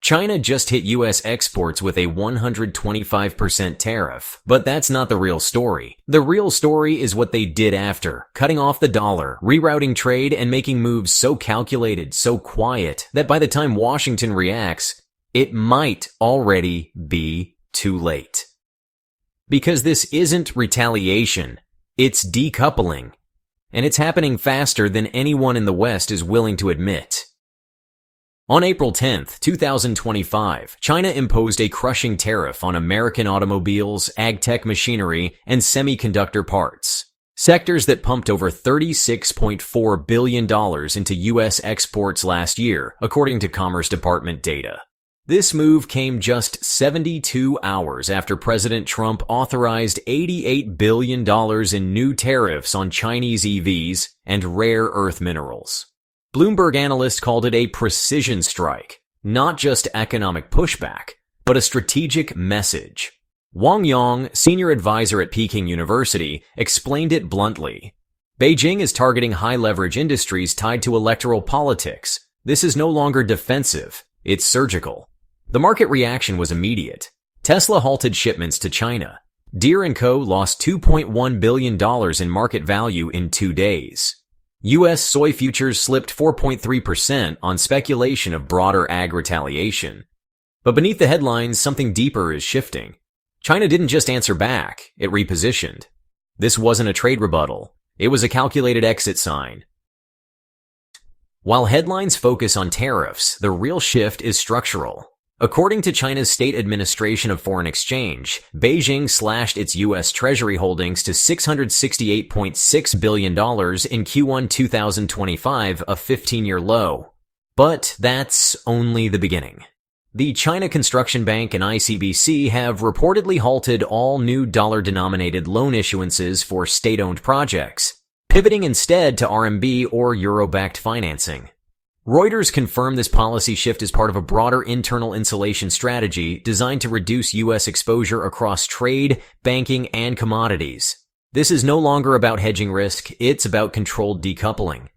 China just hit US exports with a 125% tariff, but that's not the real story. The real story is what they did after, cutting off the dollar, rerouting trade, and making moves so calculated, so quiet, that by the time Washington reacts, it might already be too late. Because this isn't retaliation, it's decoupling, and it's happening faster than anyone in the West is willing to admit. On April 10, 2025, China imposed a crushing tariff on American automobiles, ag-tech machinery, and semiconductor parts, sectors that pumped over $36.4 billion into U.S. exports last year, according to Commerce Department data. This move came just 72 hours after President Trump authorized $88 billion in new tariffs on Chinese EVs and rare earth minerals. Bloomberg analysts called it a precision strike, not just economic pushback, but a strategic message. Wang Yang, senior advisor at Peking University, explained it bluntly. Beijing is targeting high-leverage industries tied to electoral politics. This is no longer defensive, it's surgical. The market reaction was immediate. Tesla halted shipments to China. Deere & Co. lost $2.1 billion in market value in 2 days. U.S. soy futures slipped 4.3% on speculation of broader ag retaliation. But beneath the headlines, something deeper is shifting. China didn't just answer back, it repositioned. This wasn't a trade rebuttal. It was a calculated exit sign. While headlines focus on tariffs, the real shift is structural. According to China's State Administration of Foreign Exchange, Beijing slashed its U.S. Treasury holdings to $668.6 billion in Q1 2025, a 15-year low. But that's only the beginning. The China Construction Bank and ICBC have reportedly halted all new dollar-denominated loan issuances for state-owned projects, pivoting instead to RMB or euro-backed financing. Reuters confirmed this policy shift as part of a broader internal insulation strategy designed to reduce U.S. exposure across trade, banking, and commodities. This is no longer about hedging risk, it's about controlled decoupling.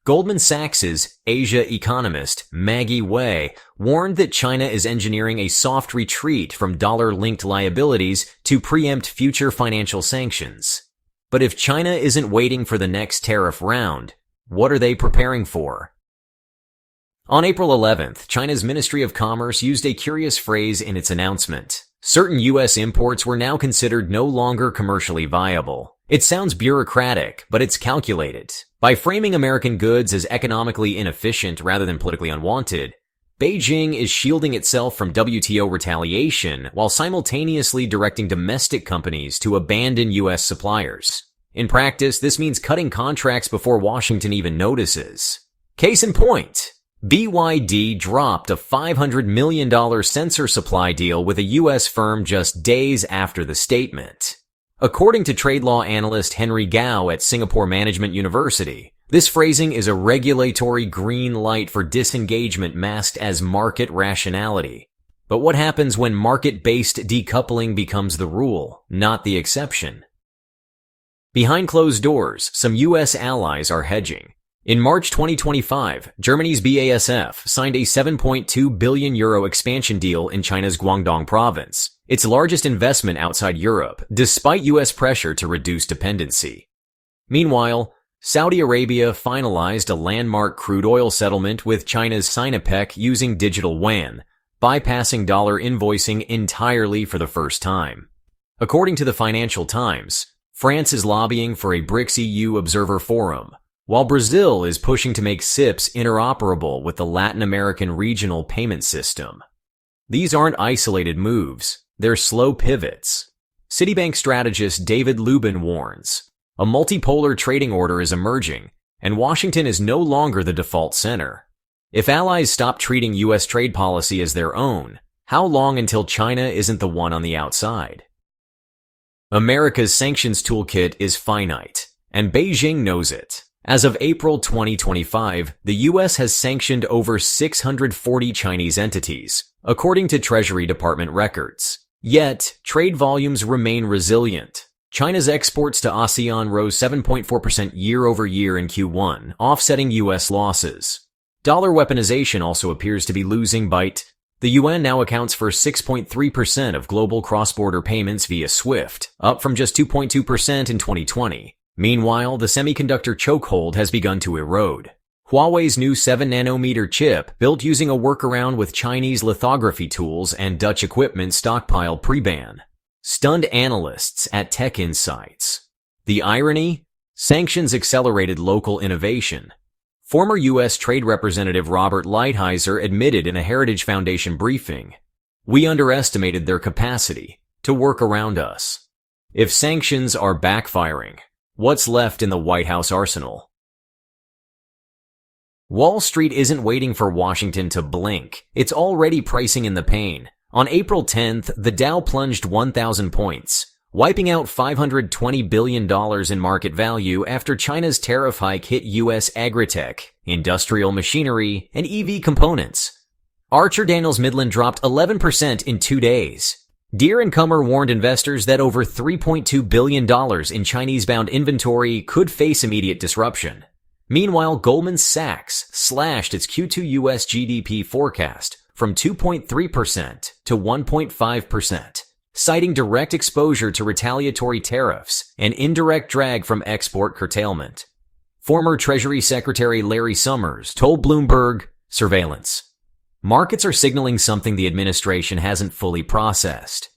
Goldman Sachs' Asia economist Maggie Wei warned that China is engineering a soft retreat from dollar-linked liabilities to preempt future financial sanctions. But if China isn't waiting for the next tariff round, what are they preparing for? On April 11th, China's Ministry of Commerce used a curious phrase in its announcement. Certain U.S. imports were now considered no longer commercially viable. It sounds bureaucratic, but it's calculated. By framing American goods as economically inefficient rather than politically unwanted, Beijing is shielding itself from WTO retaliation while simultaneously directing domestic companies to abandon U.S. suppliers. In practice, this means cutting contracts before Washington even notices. Case in point, BYD dropped a $500 million sensor supply deal with a U.S. firm just days after the statement. According to trade law analyst Henry Gao at Singapore Management University, this phrasing is a regulatory green light for disengagement masked as market rationality. But what happens when market-based decoupling becomes the rule, not the exception? Behind closed doors, some U.S. allies are hedging. In March 2025, Germany's BASF signed a €7.2 billion expansion deal in China's Guangdong province, its largest investment outside Europe, despite U.S. pressure to reduce dependency. Meanwhile, Saudi Arabia finalized a landmark crude oil settlement with China's Sinopec using digital Yuan, bypassing dollar invoicing entirely for the first time. According to the Financial Times, France is lobbying for a BRICS EU observer forum, while Brazil is pushing to make SIPs interoperable with the Latin American regional payment system. These aren't isolated moves, they're slow pivots. Citibank strategist David Lubin warns, a multipolar trading order is emerging, and Washington is no longer the default center. If allies stop treating U.S. trade policy as their own, how long until China isn't the one on the outside? America's sanctions toolkit is finite, and Beijing knows it. As of April 2025, the U.S. has sanctioned over 640 Chinese entities, according to Treasury Department records. Yet, trade volumes remain resilient. China's exports to ASEAN rose 7.4% year-over-year in Q1, offsetting U.S. losses. Dollar weaponization also appears to be losing bite. The yuan now accounts for 6.3% of global cross-border payments via SWIFT, up from just 2.2% in 2020. Meanwhile, the semiconductor chokehold has begun to erode. Huawei's new 7nm chip, built using a workaround with Chinese lithography tools and Dutch equipment stockpiled pre-ban, stunned analysts at Tech Insights. The irony? Sanctions accelerated local innovation. Former U.S. Trade Representative Robert Lighthizer admitted in a Heritage Foundation briefing, "We underestimated their capacity to work around us." If sanctions are backfiring, what's left in the White House arsenal? Wall Street isn't waiting for Washington to blink. It's already pricing in the pain. On April 10th, the Dow plunged 1,000 points, wiping out $520 billion in market value after China's tariff hike hit U.S. agritech, industrial machinery, and EV components. Archer Daniels Midland dropped 11% in 2 days. Deere & Cummer warned investors that over $3.2 billion in Chinese-bound inventory could face immediate disruption. Meanwhile, Goldman Sachs slashed its Q2 U.S. GDP forecast from 2.3% to 1.5%, citing direct exposure to retaliatory tariffs and indirect drag from export curtailment. Former Treasury Secretary Larry Summers told Bloomberg, "Surveillance. Markets are signaling something the administration hasn't fully processed.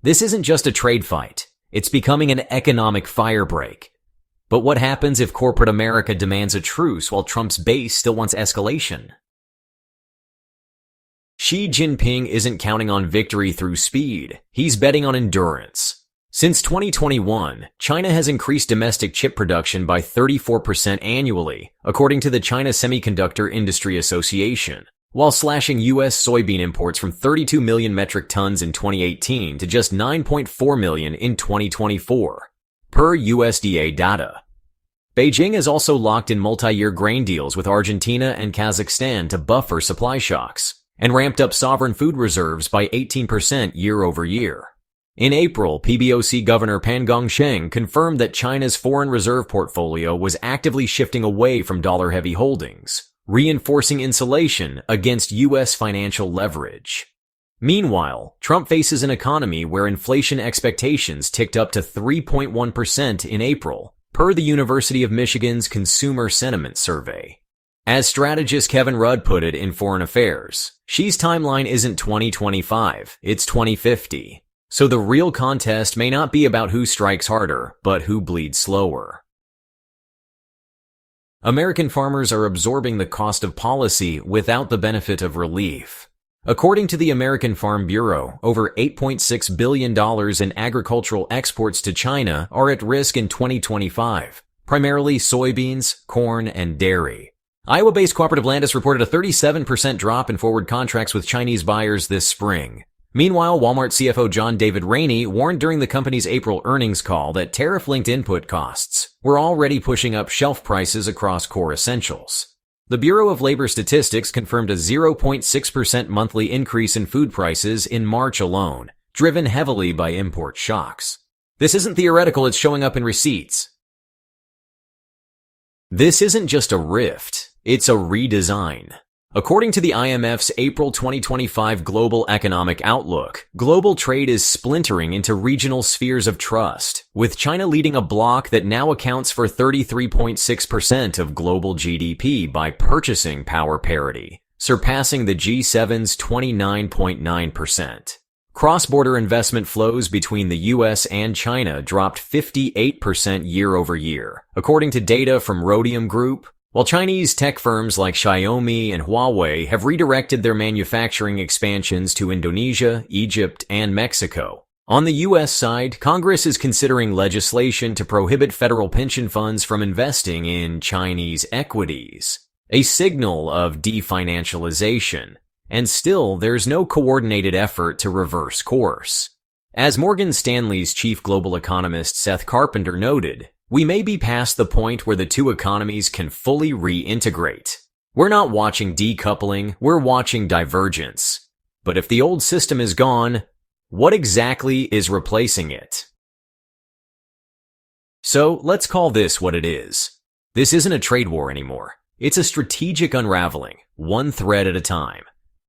This isn't just a trade fight. It's becoming an economic firebreak. But what happens if corporate America demands a truce while Trump's base still wants escalation?" Xi Jinping isn't counting on victory through speed. He's betting on endurance. Since 2021, China has increased domestic chip production by 34% annually, according to the China Semiconductor Industry Association, while slashing U.S. soybean imports from 32 million metric tons in 2018 to just 9.4 million in 2024, per USDA data. Beijing has also locked in multi-year grain deals with Argentina and Kazakhstan to buffer supply shocks, and ramped up sovereign food reserves by 18% year over year. In April, PBOC Governor Pan Gongsheng confirmed that China's foreign reserve portfolio was actively shifting away from dollar-heavy holdings, reinforcing insulation against U.S. financial leverage. Meanwhile, Trump faces an economy where inflation expectations ticked up to 3.1% in April, per the University of Michigan's Consumer Sentiment Survey. As strategist Kevin Rudd put it in Foreign Affairs, Xi's timeline isn't 2025, it's 2050. So the real contest may not be about who strikes harder, but who bleeds slower. American farmers are absorbing the cost of policy without the benefit of relief. According to the American Farm Bureau, over $8.6 billion in agricultural exports to China are at risk in 2025, primarily soybeans, corn, and dairy. Iowa-based Cooperative Landis reported a 37% drop in forward contracts with Chinese buyers this spring. Meanwhile, Walmart CFO John David Rainey warned during the company's April earnings call that tariff-linked input costs were already pushing up shelf prices across core essentials. The Bureau of Labor Statistics confirmed a 0.6% monthly increase in food prices in March alone, driven heavily by import shocks. This isn't theoretical, it's showing up in receipts. This isn't just a rift, it's a redesign. According to the IMF's April 2025 Global Economic Outlook, global trade is splintering into regional spheres of trust, with China leading a bloc that now accounts for 33.6% of global GDP by purchasing power parity, surpassing the G7's 29.9%. Cross-border investment flows between the U.S. and China dropped 58% year over year, according to data from Rhodium Group, while Chinese tech firms like Xiaomi and Huawei have redirected their manufacturing expansions to Indonesia, Egypt, and Mexico. On the U.S. side, Congress is considering legislation to prohibit federal pension funds from investing in Chinese equities, a signal of definancialization. And still, there's no coordinated effort to reverse course. As Morgan Stanley's chief global economist Seth Carpenter noted, we may be past the point where the two economies can fully reintegrate. We're not watching decoupling, we're watching divergence. But if the old system is gone, what exactly is replacing it? So let's call this what it is. This isn't a trade war anymore. It's a strategic unraveling, one thread at a time.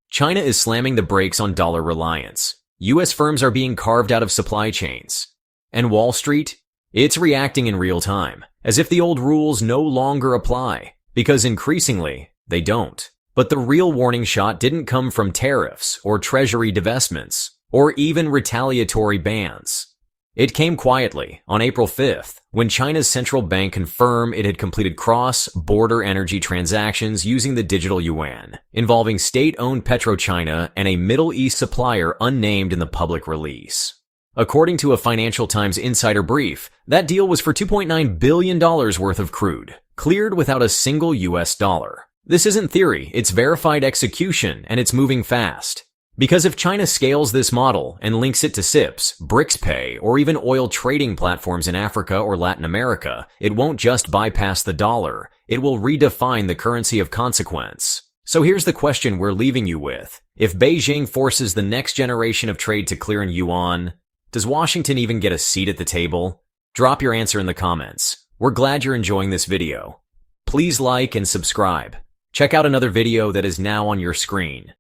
China is slamming the brakes on dollar reliance. US firms are being carved out of supply chains. And Wall Street? It's reacting in real time, as if the old rules no longer apply, because increasingly, they don't. But the real warning shot didn't come from tariffs or treasury divestments, or even retaliatory bans. It came quietly on April 5th, when China's central bank confirmed it had completed cross-border energy transactions using the digital Yuan, involving state-owned PetroChina and a Middle East supplier unnamed in the public release. According to a Financial Times insider brief, that deal was for $2.9 billion worth of crude, cleared without a single US dollar. This isn't theory, it's verified execution, and it's moving fast. Because if China scales this model and links it to SIPs, BRICS-Pay, or even oil trading platforms in Africa or Latin America, it won't just bypass the dollar, it will redefine the currency of consequence. So here's the question we're leaving you with. If Beijing forces the next generation of trade to clear in Yuan, does Washington even get a seat at the table? Drop your answer in the comments. We're glad you're enjoying this video. Please like and subscribe. Check out another video that is now on your screen.